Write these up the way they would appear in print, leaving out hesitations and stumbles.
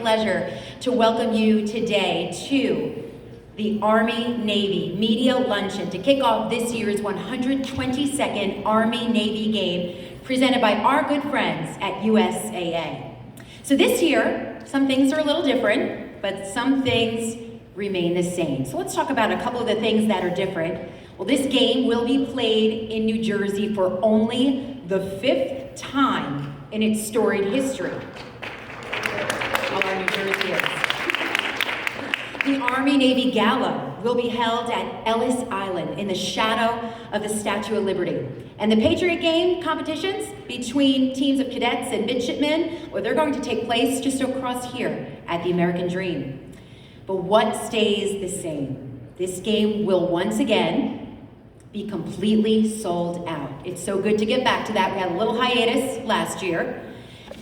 pleasure to welcome you today to the Army-Navy Media Luncheon to kick off this year's 122nd Army-Navy game presented by our good friends at USAA. So this year, some things are a little different, but some things remain the same. So let's talk about a couple of the things that are different. Well, this game will be played in New Jersey for only the 5th time in its storied history. All our New Jerseyans. The Army-Navy Gala will be held at Ellis Island in the shadow of the Statue of Liberty. And the Patriot Game competitions between teams of cadets and midshipmen, well, they're going to take place just across here at the American Dream. But what stays the same? This game will once again be completely sold out. It's so good to get back to that. We had a little hiatus last year.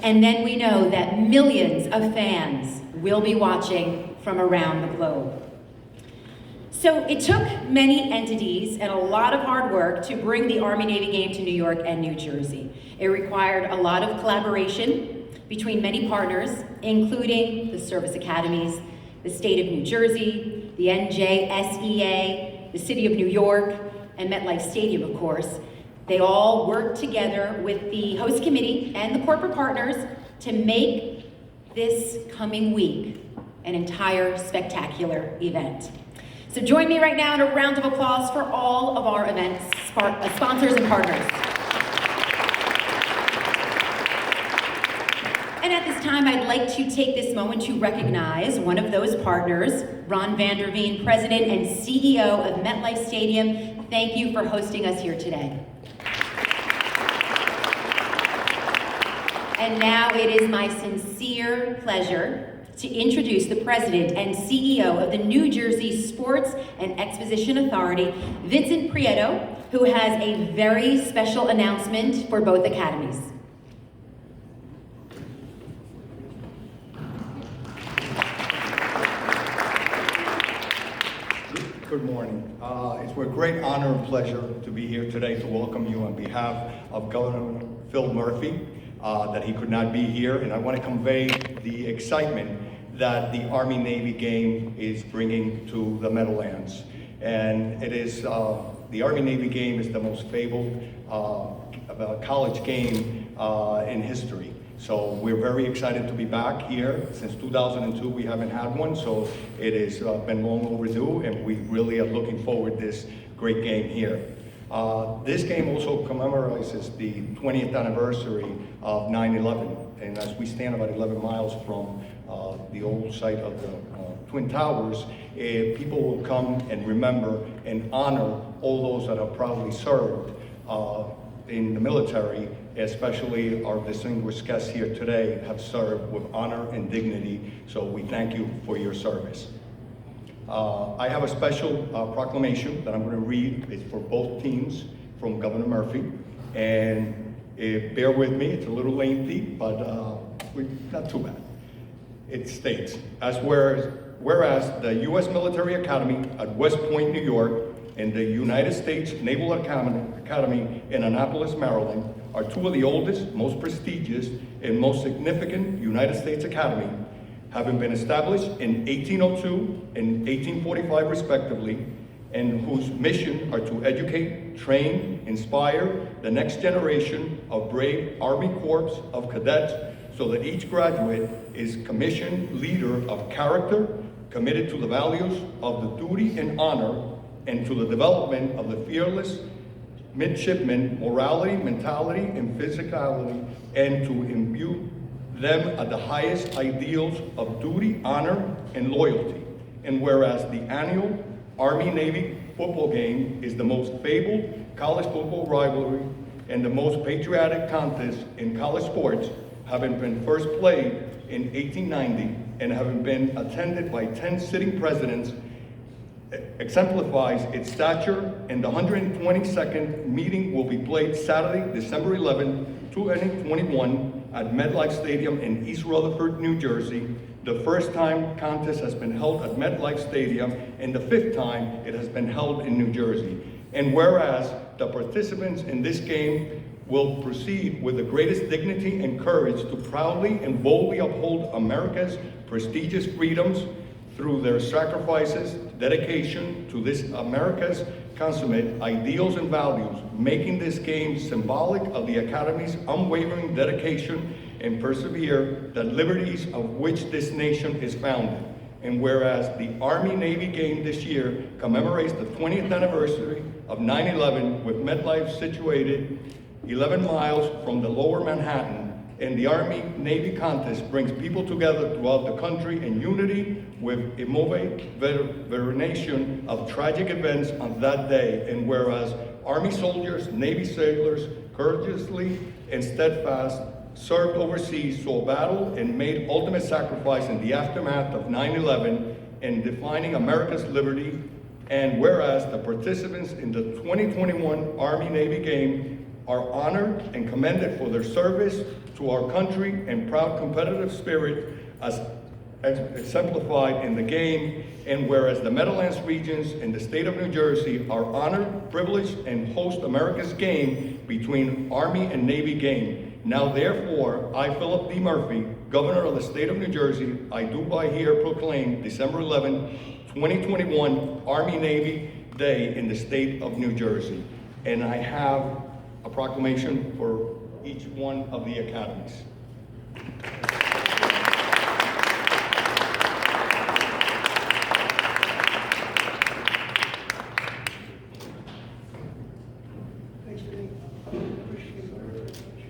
And then we know that millions of fans will be watching from around the globe. So it took many entities and a lot of hard work to bring the Army-Navy game to New York and New Jersey. It required a lot of collaboration between many partners, including the service academies, the state of New Jersey, the NJSEA, the city of New York, and MetLife Stadium, of course. They all worked together with the host committee and the corporate partners to make this coming week an entire spectacular event. So join me right now in a round of applause for all of our event sponsors and partners. And at this time, I'd like to take this moment to recognize one of those partners, Ron Vanderveen, President and CEO of MetLife Stadium. Thank you for hosting us here today. And now it is my sincere pleasure to introduce the President and CEO of the New Jersey Sports and Exposition Authority, Vincent Prieto, who has a very special announcement for both academies. Good morning. It's with great honor and pleasure to be here today to welcome you on behalf of Governor Phil Murphy, that he could not be here, and I want to convey the excitement that the Army-Navy game is bringing to the Meadowlands. And it is, the Army-Navy game is the most fabled college game in history. So we're very excited to be back here. Since 2002, we haven't had one, so it has been long overdue, and we really are looking forward to this great game here. This game also commemorates the 20th anniversary of 9/11, and as we stand about 11 miles from the old site of the Twin Towers, people will come and remember and honor all those that have proudly served in the military, especially our distinguished guests here today have served with honor and dignity, so we thank you for your service. I have a special proclamation that I'm going to read. It's for both teams from Governor Murphy, and bear with me, it's a little lengthy, but not too bad. It states, whereas the U.S. Military Academy at West Point, New York, and the United States Naval Academy in Annapolis, Maryland, are two of the oldest, most prestigious, and most significant United States Academy, having been established in 1802 and 1845 respectively, and whose mission are to educate, train, inspire the next generation of brave Army Corps of Cadets so that each graduate is commissioned leader of character, committed to the values of the duty and honor, and to the development of the fearless midshipman morality, mentality, and physicality, and to imbue them at the highest ideals of duty, honor, and loyalty. And whereas the annual Army-Navy football game is the most fabled college football rivalry and the most patriotic contest in college sports, having been first played in 1890 and having been attended by 10 sitting presidents, exemplifies its stature, and the 122nd meeting will be played Saturday, December 11, 2021 at MetLife Stadium in East Rutherford, New Jersey. The first time contest has been held at MetLife Stadium, and the 5th time it has been held in New Jersey. And whereas the participants in this game will proceed with the greatest dignity and courage to proudly and boldly uphold America's prestigious freedoms through their sacrifices, dedication to this America's consummate ideals and values, making this game symbolic of the Academy's unwavering dedication and persevere the liberties of which this nation is founded. And whereas the Army-Navy game this year commemorates the 20th anniversary of 9/11 with MetLife situated 11 miles from the lower Manhattan, and the Army-Navy contest brings people together throughout the country in unity with immovable veneration of tragic events on that day. And whereas Army soldiers, Navy sailors, courageously and steadfast, served overseas, saw battle, and made ultimate sacrifice in the aftermath of 9/11 in defining America's liberty. And whereas the participants in the 2021 Army-Navy game are honored and commended for their service to our country and proud competitive spirit as exemplified in the game. And whereas the Meadowlands regions in the state of New Jersey are honored, privileged, and host America's game between Army and Navy game. Now therefore, I, Philip D. Murphy, Governor of the state of New Jersey, I do by here proclaim December 11, 2021 Army-Navy Day in the state of New Jersey. And I have a proclamation for each one of the academies.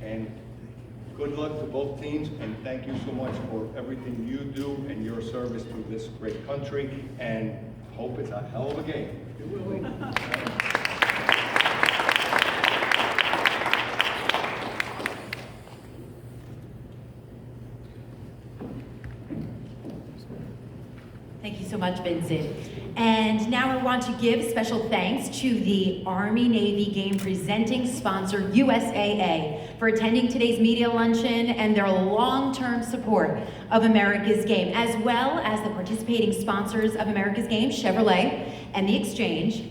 And good luck to both teams, and thank you so much for everything you do and your service to this great country, and hope it's a hell of a game. It will be. Thank you so much, Vincent. And now I want to give special thanks to the Army-Navy game presenting sponsor, USAA, for attending today's media luncheon and their long-term support of America's game, as well as the participating sponsors of America's game, Chevrolet and the Exchange.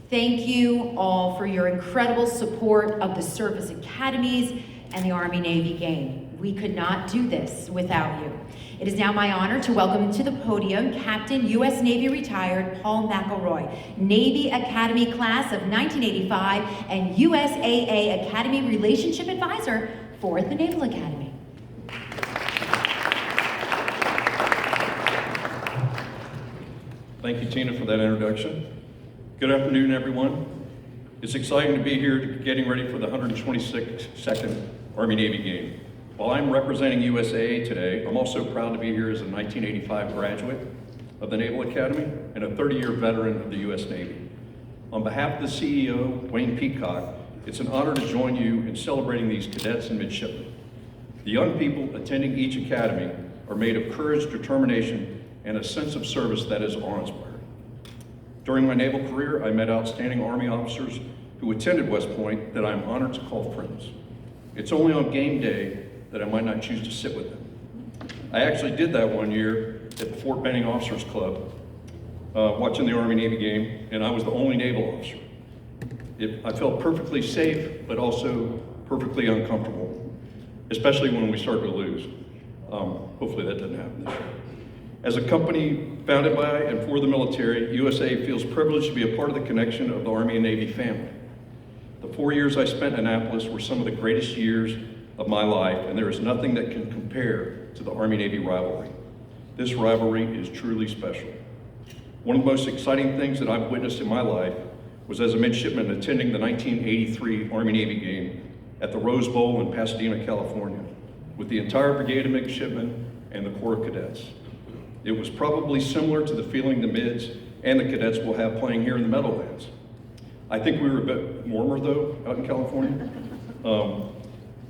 Thank you all for your incredible support of the service academies and the Army-Navy game. We could not do this without you. It is now my honor to welcome to the podium Captain U.S. Navy retired Paul McElroy, Navy Academy Class of 1985 and USAA Academy Relationship Advisor for the Naval Academy. Thank you, Tina, for that introduction. Good afternoon, everyone. It's exciting to be here getting ready for the 126nd Army-Navy game. While I'm representing USAA today, I'm also proud to be here as a 1985 graduate of the Naval Academy and a 30-year veteran of the U.S. Navy. On behalf of the CEO, Wayne Peacock, it's an honor to join you in celebrating these cadets and midshipmen. The young people attending each academy are made of courage, determination, and a sense of service that is awe-inspiring. During my naval career, I met outstanding Army officers who attended West Point that I'm honored to call friends. It's only on game day that I might not choose to sit with them. I actually did that one year at the Fort Benning Officers Club, watching the Army-Navy game, and I was the only naval officer. I felt perfectly safe, but also perfectly uncomfortable, especially when we started to lose. Hopefully that doesn't happen this year. As a company founded by and for the military, USA feels privileged to be a part of the connection of the Army and Navy family. The 4 years I spent in Annapolis were some of the greatest years of my life, and there is nothing that can compare to the Army-Navy rivalry. This rivalry is truly special. One of the most exciting things that I've witnessed in my life was as a midshipman attending the 1983 Army-Navy game at the Rose Bowl in Pasadena, California, with the entire brigade of midshipmen and the Corps of Cadets. It was probably similar to the feeling the mids and the cadets will have playing here in the Meadowlands. I think we were a bit warmer though, out in California.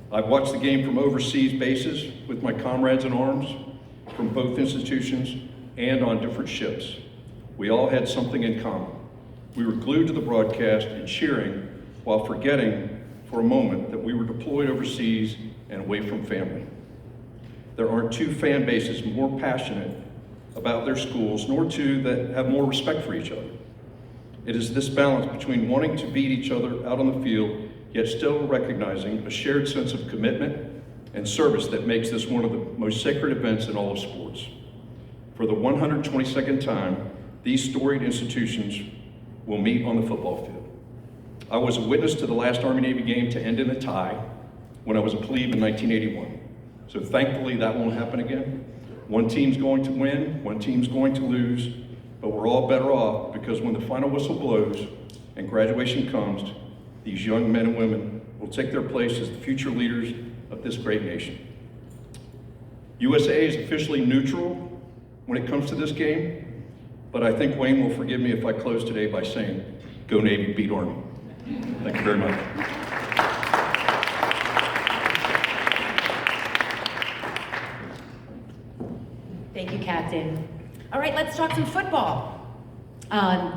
I've watched the game from overseas bases with my comrades in arms from both institutions and on different ships. We all had something in common. We were glued to the broadcast and cheering while forgetting for a moment that we were deployed overseas and away from family. There aren't two fan bases more passionate about their schools, nor two that have more respect for each other. It is this balance between wanting to beat each other out on the field, yet still recognizing a shared sense of commitment and service that makes this one of the most sacred events in all of sports. For the 122nd time, these storied institutions will meet on the football field. I was a witness to the last Army-Navy game to end in a tie when I was a plebe in 1981. So thankfully that won't happen again. One team's going to win, one team's going to lose, but we're all better off because when the final whistle blows and graduation comes, these young men and women will take their place as the future leaders of this great nation. USAA is officially neutral when it comes to this game, but I think Wayne will forgive me if I close today by saying, go Navy, beat Army. Thank you very much. Thank you, Captain. All right, let's talk some football.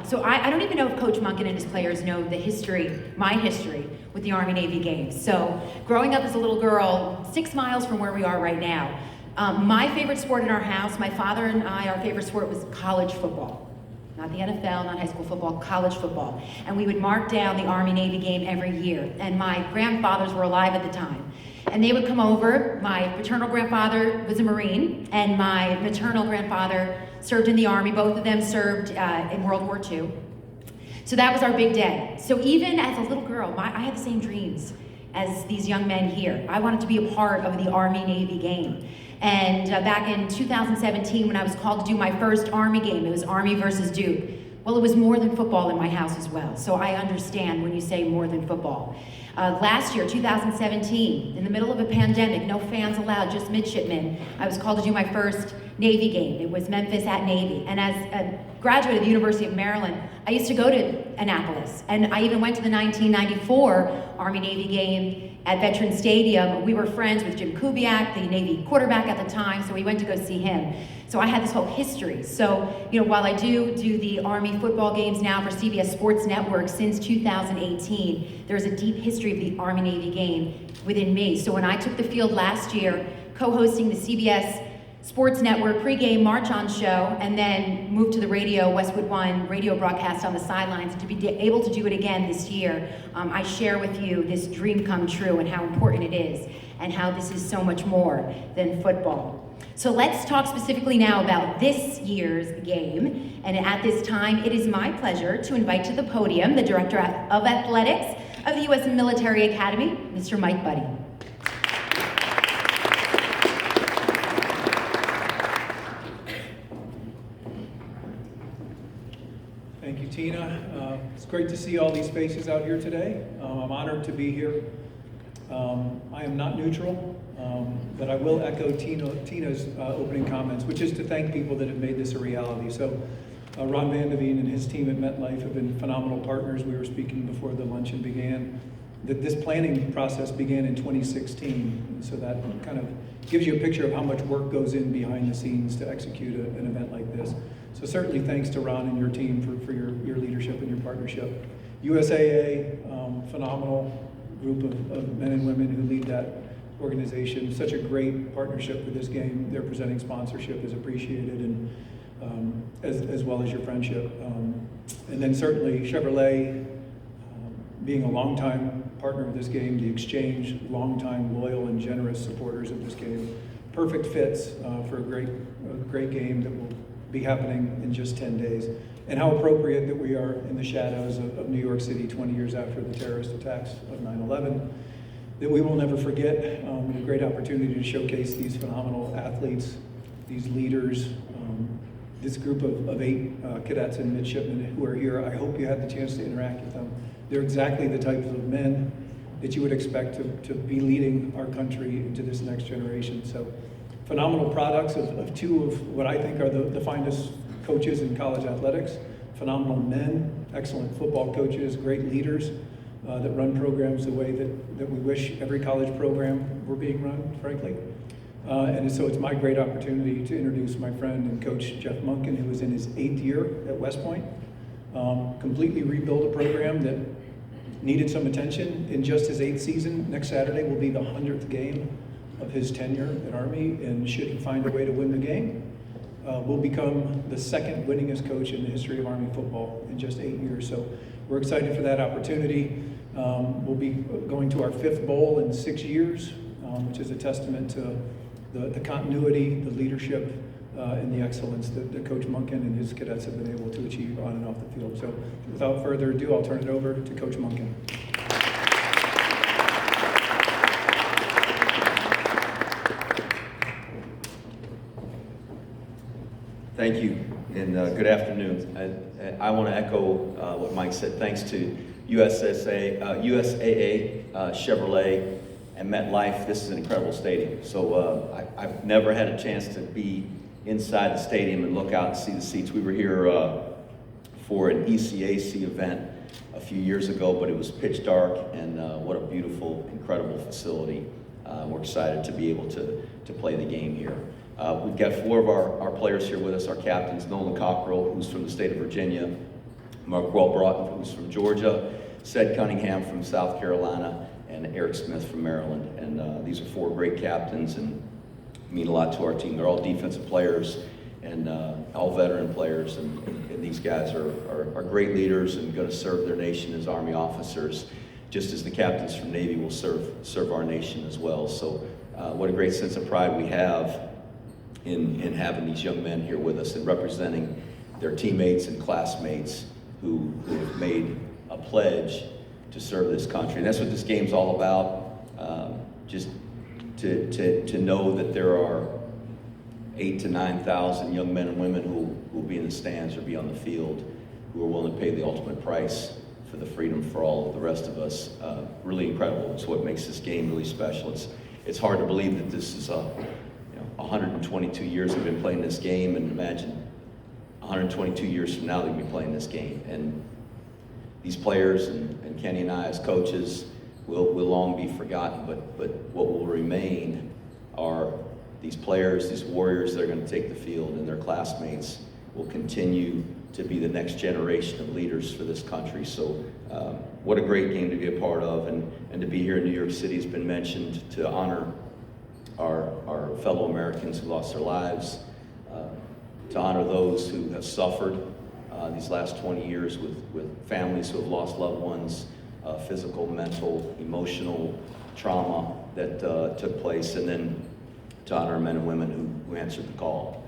So I don't even know if Coach Munkin and his players know the history, my history, with the Army-Navy games. So growing up as a little girl, 6 miles from where we are right now, my favorite sport in our house, my father and I, our favorite sport was college football. Not the NFL, not high school football, college football. And we would mark down the Army-Navy game every year. And my grandfathers were alive at the time. And they would come over. My paternal grandfather was a Marine, and my maternal grandfather served in the Army. Both of them served in World War II. So that was our big day. So even as a little girl, I had the same dreams as these young men here. I wanted to be a part of the Army-Navy game. And back in 2017, when I was called to do my first Army game, it was Army versus Duke. Well, it was more than football in my house as well. So I understand when you say more than football. Last year, 2017, in the middle of a pandemic, no fans allowed, just midshipmen, I was called to do my first Navy game. It was Memphis at Navy. And as a graduate of the University of Maryland, I used to go to Annapolis. And I even went to the 1994 Army-Navy game at Veterans Stadium. We were friends with Jim Kubiak, the Navy quarterback at the time, so we went to go see him. So I had this whole history. So, while I do the Army football games now for CBS Sports Network since 2018, there's a deep history of the Army-Navy game within me. So when I took the field last year, co-hosting the CBS Sports Network pregame march-on show, and then moved to the radio, Westwood One radio broadcast on the sidelines, and to be able to do it again this year, I share with you this dream come true and how important it is, and how this is so much more than football. So let's talk specifically now about this year's game, and at this time, it is my pleasure to invite to the podium the Director of Athletics of the U.S. Military Academy, Mr. Mike Buddy. Thank you, Tina. It's great to see all these faces out here today. I'm honored to be here. I am not neutral, but I will echo Tina's opening comments, which is to thank people that have made this a reality. So Ron Van de Veen and his team at MetLife have been phenomenal partners. We were speaking before the luncheon began. This planning process began in 2016, so that kind of gives you a picture of how much work goes in behind the scenes to execute an event like this. So certainly thanks to Ron and your team for your leadership and your partnership. USAA, phenomenal group of men and women who lead that organization. Such a great partnership for this game. Their presenting sponsorship is appreciated, and as well as your friendship. And then certainly Chevrolet, being a longtime partner of this game, the Exchange, longtime loyal and generous supporters of this game. Perfect fits for a great game that will be happening in just 10 days. And how appropriate that we are in the shadows of New York City 20 years after the terrorist attacks of 9/11, that we will never forget. A great opportunity to showcase these phenomenal athletes, these leaders, this group of 8 cadets and midshipmen who are here. I hope you had the chance to interact with them. They're exactly the types of men that you would expect to be leading our country into this next generation. So phenomenal products of 2 of what I think are the finest coaches in college athletics. Phenomenal men, excellent football coaches, great leaders that run programs the way that we wish every college program were being run, frankly. And so it's my great opportunity to introduce my friend and coach, Jeff Munkin, who is in his 8th year at West Point. Completely rebuild a program that needed some attention in just his 8th season. Next Saturday will be the 100th game of his tenure at Army, and should he find a way to win the game, will become the 2nd winningest coach in the history of Army football in just 8 years. So we're excited for that opportunity. We'll be going to our 5th bowl in 6 years, which is a testament to the continuity, the leadership in the excellence that Coach Monken and his cadets have been able to achieve on and off the field. So without further ado, I'll turn it over to Coach Monken. Thank you, and good afternoon. I want to echo what Mike said. Thanks to USAA, Chevrolet, and MetLife. This is an incredible stadium. So I've never had a chance to be inside the stadium and look out and see the seats. We were here for an ECAC event a few years ago, but it was pitch dark, and what a beautiful, incredible facility. We're excited to be able to play the game here. We've got 4 of our players here with us, our captains, Nolan Cockrell, who's from the state of Virginia, Mark Broughton, who's from Georgia, Ced Cunningham from South Carolina, and Eric Smith from Maryland. And these are 4 great captains and mean a lot to our team. They're all defensive players and all veteran players, and these guys are great leaders and going to serve their nation as Army officers, just as the captains from Navy will serve our nation as well. So what a great sense of pride we have in having these young men here with us and representing their teammates and classmates who have made a pledge to serve this country. And that's what this game's all about. Just to know that there are 8,000 to 9,000 young men and women who will be in the stands or be on the field, who are willing to pay the ultimate price for the freedom for all of the rest of us. Really incredible. It's what makes this game really special. It's hard to believe that this is 122 years we've been playing this game, and imagine 122 years from now they'll be playing this game. And these players and Kenny and I as coaches will long be forgotten, but what will remain are these players, these warriors that are going to take the field, and their classmates will continue to be the next generation of leaders for this country. So what a great game to be a part of, and to be here in New York City has been mentioned, to honor our fellow Americans who lost their lives, to honor those who have suffered these last 20 years with families who have lost loved ones, physical, mental, emotional trauma that took place, and then to honor men and women who answered the call.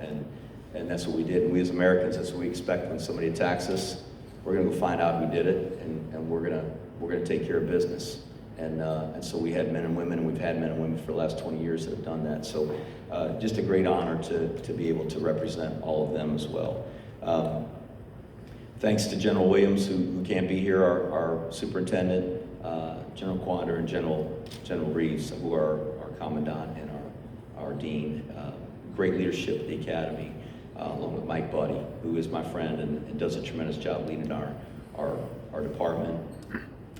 And that's what we did. And we as Americans, that's what we expect when somebody attacks us. We're going to go find out who did it, and we're going to take care of business. And so we had men and women, and we've had men and women for the last 20 years that have done that. So just a great honor to be able to represent all of them as well. Thanks to General Williams, who can't be here, our superintendent, General Quander, and General Reeves, who are our commandant and our dean. Great leadership at the academy, along with Mike Buddy, who is my friend and does a tremendous job leading our department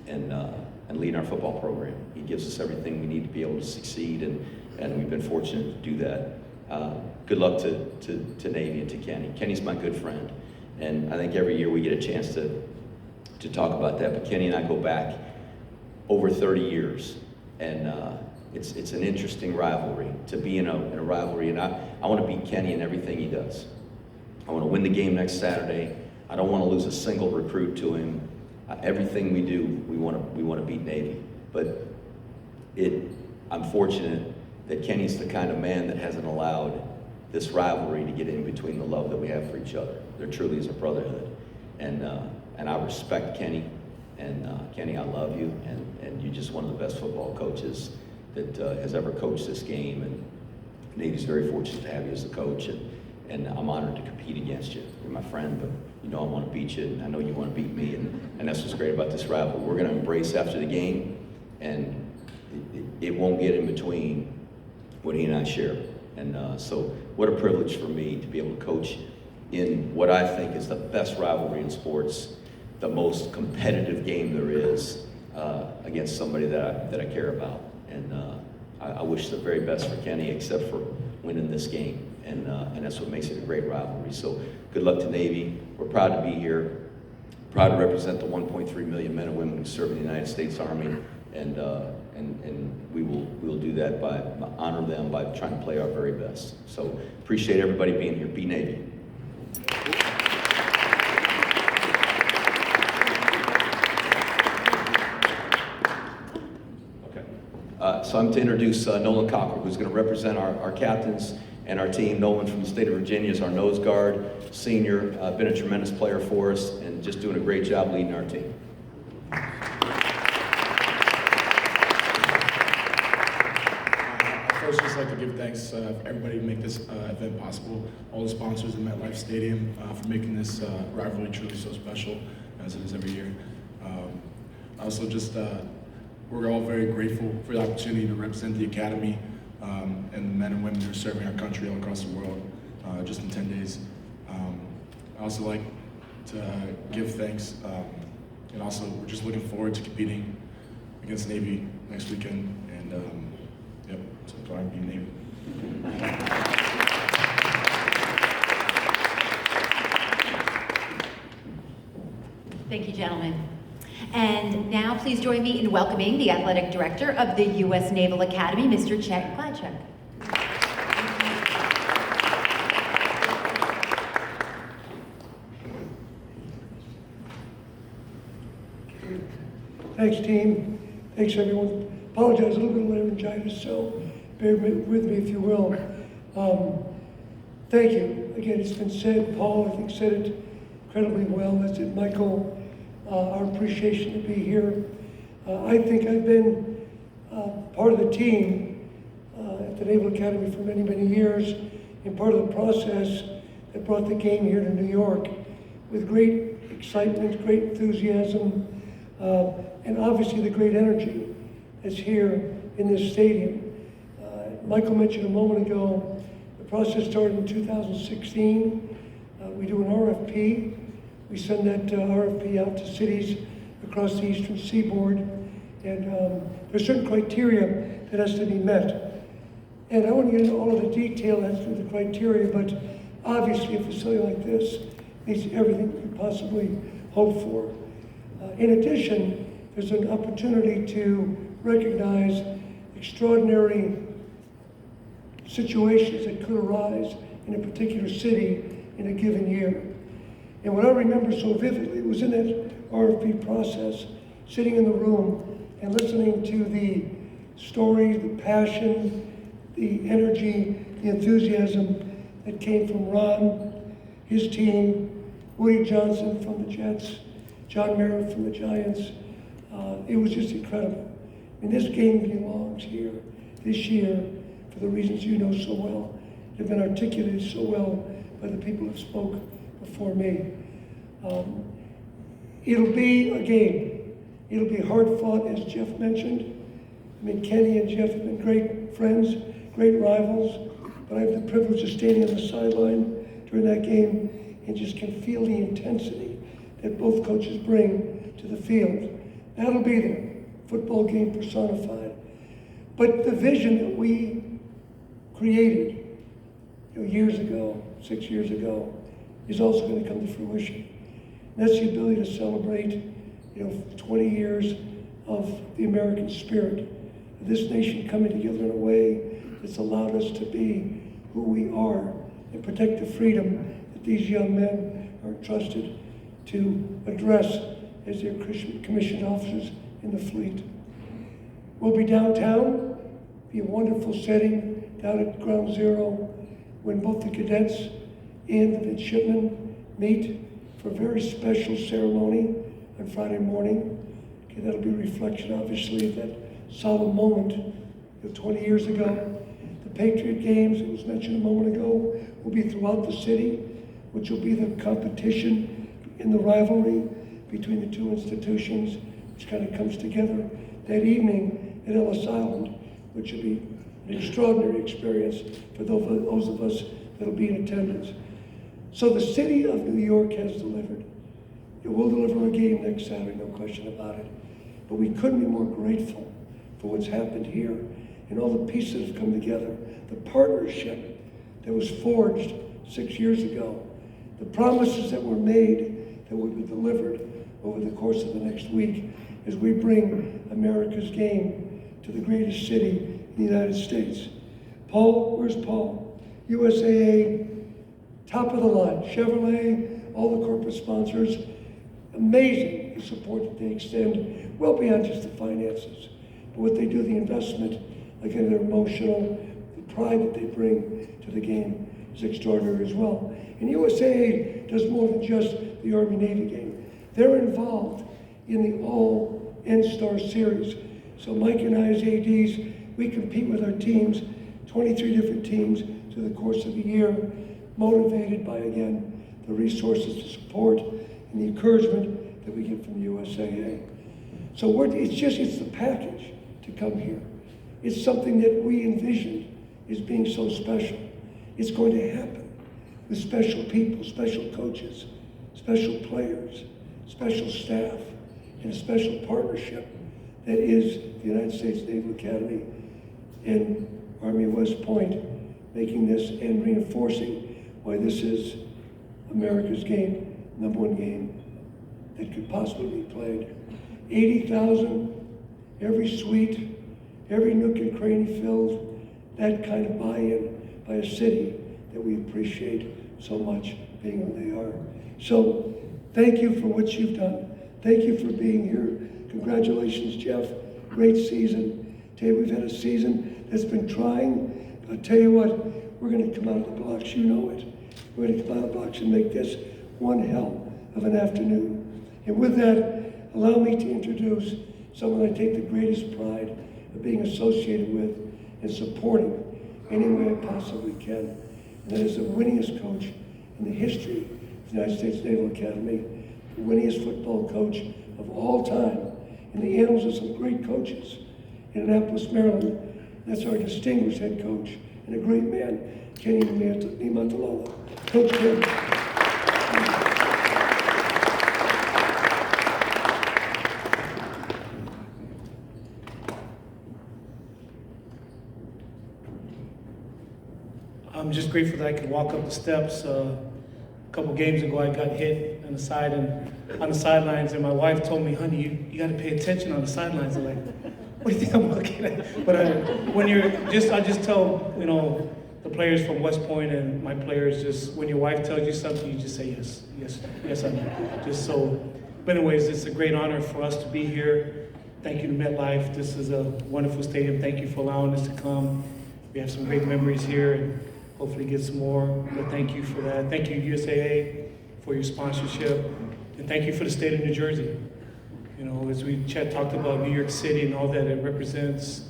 and leading our football program. He gives us everything we need to be able to succeed, and we've been fortunate to do that. Good luck to Navy and to Kenny. Kenny's my good friend, and I think every year we get a chance to talk about that. But Kenny and I go back over 30 years, and it's an interesting rivalry to be in a rivalry. And I want to beat Kenny in everything he does. I want to win the game next Saturday. I don't want to lose a single recruit to him. Everything we do, we want to beat Navy. But I'm fortunate that Kenny's the kind of man that hasn't allowed this rivalry to get in between the love that we have for each other. There truly is a brotherhood, and I respect Kenny. And Kenny, I love you, and you're just one of the best football coaches that has ever coached this game. And Navy's very fortunate to have you as a coach, and I'm honored to compete against you. You're my friend, but you know I want to beat you, and I know you want to beat me, and that's what's great about this rivalry. We're going to embrace after the game, and it won't get in between what he and I share. And so what a privilege for me to be able to coach in what I think is the best rivalry in sports, the most competitive game there is, against somebody that I care about. And I wish the very best for Kenny, except for winning this game. And that's what makes it a great rivalry. So good luck to Navy. We're proud to be here, proud to represent the 1.3 million men and women who serve in the United States Army. And we will do that by honor them by trying to play our very best. So appreciate everybody being here. Be Navy. So I'm to introduce Nolan Cockrell, who's going to represent our captains and our team. Nolan from the state of Virginia is our nose guard, senior, been a tremendous player for us, and just doing a great job leading our team. First, just like to give thanks for everybody who make this event possible, all the sponsors in MetLife Stadium for making this rivalry truly so special, as it is every year. Also, just we're all very grateful for the opportunity to represent the Academy and the men and women who are serving our country all across the world just in 10 days. I also like to give thanks, and also we're just looking forward to competing against Navy next weekend, and yep, so glad to be Navy. Thank you, gentlemen. And now please join me in welcoming the Athletic Director of the U.S. Naval Academy, Mr. Chet Kraetzer. Thanks, team. Thanks, everyone. Apologize, a little bit of laryngitis, so bear with me if you will. Thank you. Again, it's been said, Paul, I think, said it incredibly well, as did Michael. Our appreciation to be here. I think I've been part of the team at the Naval Academy for many, many years, and part of the process that brought the game here to New York with great excitement, great enthusiasm, and obviously the great energy that's here in this stadium. Michael mentioned a moment ago, the process started in 2016. We do an RFP. We send that RFP out to cities across the eastern seaboard, and there's certain criteria that has to be met. And I want to get into all of the detail as to the criteria, but obviously a facility like this meets everything we could possibly hope for. In addition, there's an opportunity to recognize extraordinary situations that could arise in a particular city in a given year. And what I remember so vividly was in that RFP process, sitting in the room and listening to the story, the passion, the energy, the enthusiasm that came from Ron, his team, Woody Johnson from the Jets, John Merritt from the Giants. It was just incredible. And this game belongs here this year for the reasons you know so well, have been articulated so well by the people who spoke before me. It'll be a game. It'll be hard fought, as Jeff mentioned. I mean, Kenny and Jeff have been great friends, great rivals, but I have the privilege of standing on the sideline during that game and just can feel the intensity that both coaches bring to the field. That'll be there, football game personified. But the vision that we created years ago, 6 years ago, is also going to come to fruition. And that's the ability to celebrate 20 years of the American spirit, of this nation coming together in a way that's allowed us to be who we are and protect the freedom that these young men are entrusted to address as their commissioned officers in the fleet. We'll be downtown, be a wonderful setting down at Ground Zero when both the cadets and the midshipmen meet for a very special ceremony on Friday morning. Okay, that'll be a reflection, obviously, of that solemn moment 20 years ago. The Patriot Games, it was mentioned a moment ago, will be throughout the city, which will be the competition in the rivalry between the two institutions, which kind of comes together that evening at Ellis Island, which will be an extraordinary experience for those of us that will be in attendance. So the city of New York has delivered. It will deliver a game next Saturday, no question about it. But we couldn't be more grateful for what's happened here and all the pieces that have come together. The partnership that was forged 6 years ago, the promises that were made that would be delivered over the course of the next week as we bring America's game to the greatest city in the United States. Paul, where's Paul? USAA, top of the line. Chevrolet, all the corporate sponsors, amazing the support that they extend, well beyond just the finances. But what they do, the investment, again, their emotional, the pride that they bring to the game is extraordinary as well. And USAA does more than just the Army-Navy game. They're involved in the All N-Star Series. So Mike and I as ADs, we compete with our teams, 23 different teams through the course of the year, motivated by, again, the resources, the support, and the encouragement that we get from the USAA. So it's the package to come here. It's something that we envisioned as being so special. It's going to happen with special people, special coaches, special players, special staff, and a special partnership that is the United States Naval Academy and Army West Point, making this and reinforcing why this is America's game, #1 game that could possibly be played. 80,000, every suite, every nook and cranny filled, that kind of buy-in by a city that we appreciate so much being who they are. So thank you for what you've done. Thank you for being here. Congratulations, Jeff. Great season. Tell you, we've had a season that's been trying. I'll tell you what, we're going to come out of the blocks. You know it. We're going to come out of the blocks and make this one hell of an afternoon. And with that, allow me to introduce someone I take the greatest pride of being associated with and supporting any way I possibly can. And that is the winningest coach in the history of the United States Naval Academy, the winningest football coach of all time, in the annals of some great coaches in Annapolis, Maryland. That's our distinguished head coach and a great man, Kenny Niumatalolo. Coach Ken. I'm just grateful that I could walk up the steps. A couple games ago, I got hit on the side and on the sidelines, and my wife told me, "Honey, you got to pay attention on the sidelines." I'm like, "What do you think I'm looking at?" But I just tell the players from West Point and my players, just when your wife tells you something, you just say yes, yes, yes, I know. Just so. But anyways, it's a great honor for us to be here. Thank you to MetLife. This is a wonderful stadium. Thank you for allowing us to come. We have some great memories here, and hopefully get some more. But thank you for that. Thank you, USAA, for your sponsorship. And thank you for the state of New Jersey. As Chet talked about New York City and all that it represents,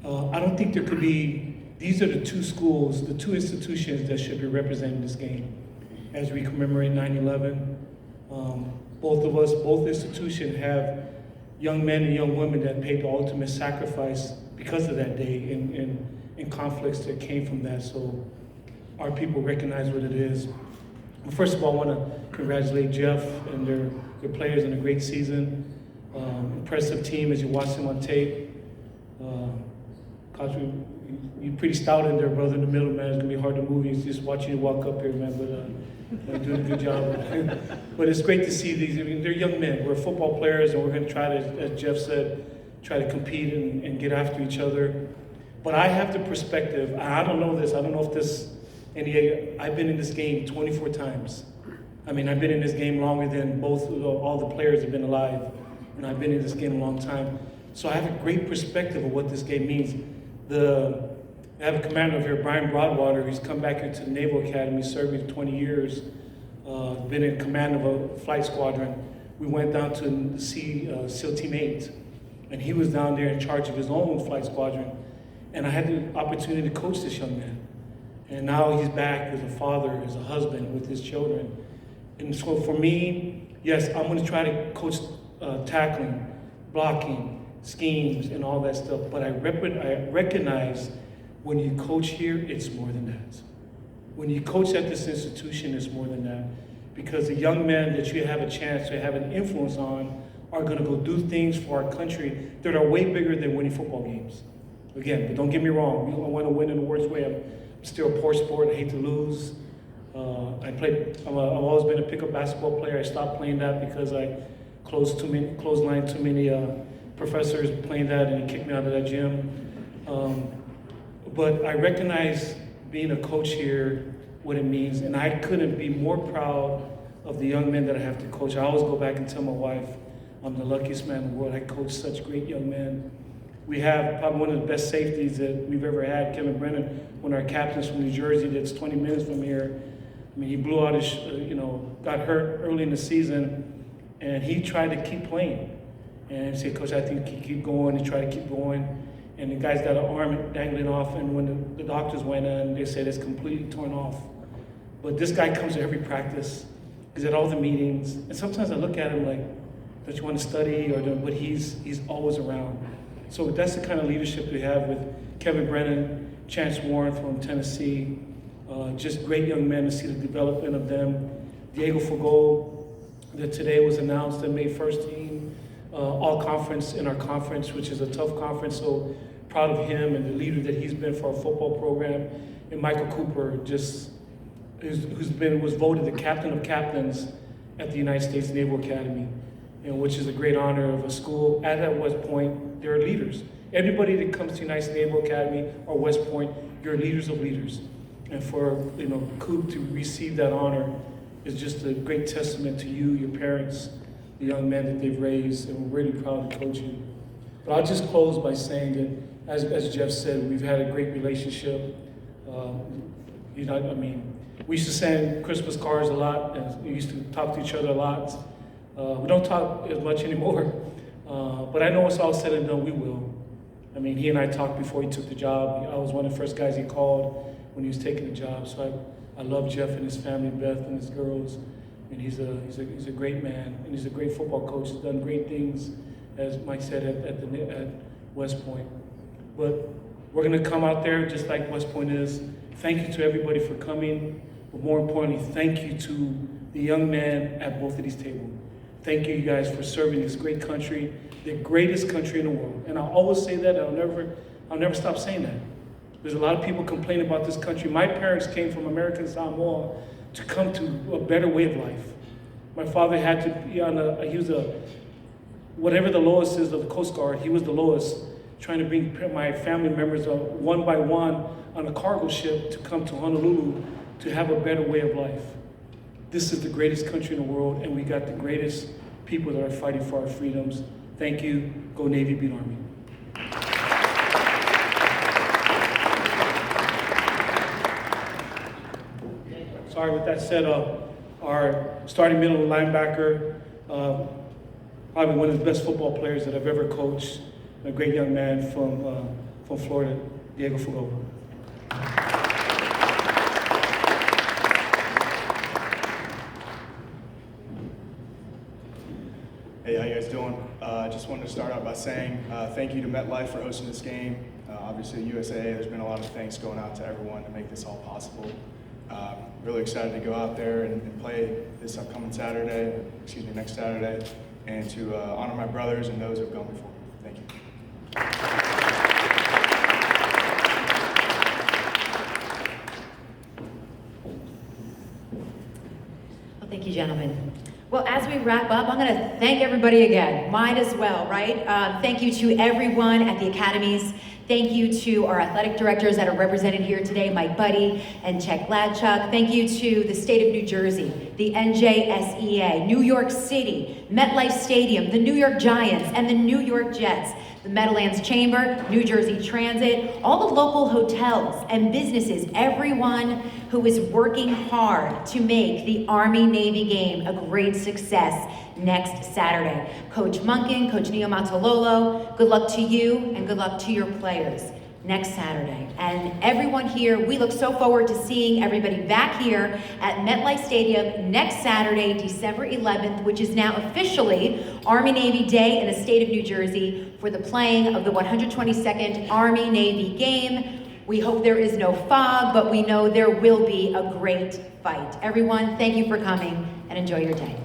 I don't think there could be, these are the two schools, the two institutions that should be representing this game. As we commemorate 9/11, both institutions have young men and young women that paid the ultimate sacrifice because of that day and conflicts that came from that. So our people recognize what it is. Well, first of all, I want to congratulate Jeff and their players on a great season. Impressive team as you watch them on tape. Coach, you're pretty stout in there, brother, in the middle, man. It's going to be hard to move. He's just watching you walk up here, man, but you're doing a good job. But it's great to see these. I mean, they're young men. We're football players, and we're going to try to, as Jeff said, try to compete and get after each other. But I have the perspective, I don't know this, I don't know if this, I've been in this game 24 times. I mean, I've been in this game longer than all the players have been alive, and I've been in this game a long time. So I have a great perspective of what this game means. I have a commander here, Brian Broadwater, who's come back here to the Naval Academy, served me for 20 years, been in command of a flight squadron. We went down to see SEAL Team 8, and he was down there in charge of his own flight squadron. And I had the opportunity to coach this young man. And now he's back as a father, as a husband with his children. And so for me, yes, I'm going to try to coach tackling, blocking, schemes, and all that stuff. But I recognize when you coach here, it's more than that. When you coach at this institution, it's more than that. Because the young men that you have a chance to have an influence on are going to go do things for our country that are way bigger than winning football games. Again, but don't get me wrong, we don't want to win in the worst way. I'm still a poor sport, I hate to lose. I've always been a pickup basketball player. I stopped playing that because I clotheslined too many professors playing that, and he kicked me out of that gym. But I recognize being a coach here, what it means, and I couldn't be more proud of the young men that I have to coach. I always go back and tell my wife, I'm the luckiest man in the world. I coach such great young men. We have probably one of the best safeties that we've ever had, Kevin Brennan, one of our captains from New Jersey that's 20 minutes from here. I mean, he blew out his, got hurt early in the season, and he tried to keep playing. And he said, Coach, I think he keep going. He tried to keep going. And the guy's got an arm dangling off, and when the doctors went in, they said it's completely torn off. But this guy comes to every practice. He's at all the meetings. And sometimes I look at him like, don't you want to study? But he's always around. So that's the kind of leadership we have with Kevin Brennan, Chance Warren from Tennessee. Just great young men to see the development of them. Diego Fagot, that today was announced and made first team all conference in our conference, which is a tough conference. So proud of him and the leader that he's been for our football program. And Michael Cooper, just was voted the captain of captains at the United States Naval Academy, which is a great honor of a school. At West Point, there are leaders. Everybody that comes to United States Naval Academy or West Point, you're leaders of leaders. And for Coop to receive that honor is just a great testament to you, your parents, the young men that they've raised, and we're really proud to coach you. But I'll just close by saying that, as Jeff said, we've had a great relationship. We used to send Christmas cards a lot, and we used to talk to each other a lot. We don't talk as much anymore, but I know it's all said and done, we will. I mean, he and I talked before he took the job. I was one of the first guys he called when he was taking the job. So I love Jeff and his family, Beth and his girls. And he's a great man, and he's a great football coach. He's done great things, as Mike said, at West Point. But we're going to come out there just like West Point is. Thank you to everybody for coming. But more importantly, thank you to the young men at both of these tables. Thank you guys for serving this great country, the greatest country in the world. And I'll always say that, and I'll never stop saying that. There's a lot of people complaining about this country. My parents came from American Samoa to come to a better way of life. My father had to be whatever the lowest is of the Coast Guard, he was the lowest, trying to bring my family members one by one on a cargo ship to come to Honolulu to have a better way of life. This is the greatest country in the world, and we got the greatest people that are fighting for our freedoms. Thank you. Go Navy, beat Army. Sorry, with that said, our starting middle linebacker, probably one of the best football players that I've ever coached, a great young man from Florida, Diego Fagot. Hey, how you guys doing? Just wanted to start out by saying thank you to MetLife for hosting this game. Obviously, USAA, there's been a lot of thanks going out to everyone to make this all possible. Really excited to go out there and play this upcoming next Saturday, and to honor my brothers and those who have gone before me. Thank you. Well, thank you, gentlemen. Well, as we wrap up, I'm going to thank everybody again. Might as well, right? Thank you to everyone at the academies. Thank you to our athletic directors that are represented here today, Mike Buddy and Czech Gladchuk. Thank you to the state of New Jersey, the NJSEA, New York City, MetLife Stadium, the New York Giants, and the New York Jets, the Meadowlands Chamber, New Jersey Transit, all the local hotels and businesses, everyone who is working hard to make the Army-Navy game a great success next Saturday. Coach Munkin, Coach Neomatololo, good luck to you and good luck to your players next Saturday. And everyone here, we look so forward to seeing everybody back here at MetLife Stadium next Saturday, December 11th, which is now officially Army-Navy Day in the state of New Jersey for the playing of the 122nd Army-Navy game. We hope there is no fog, but we know there will be a great fight. Everyone, thank you for coming and enjoy your day.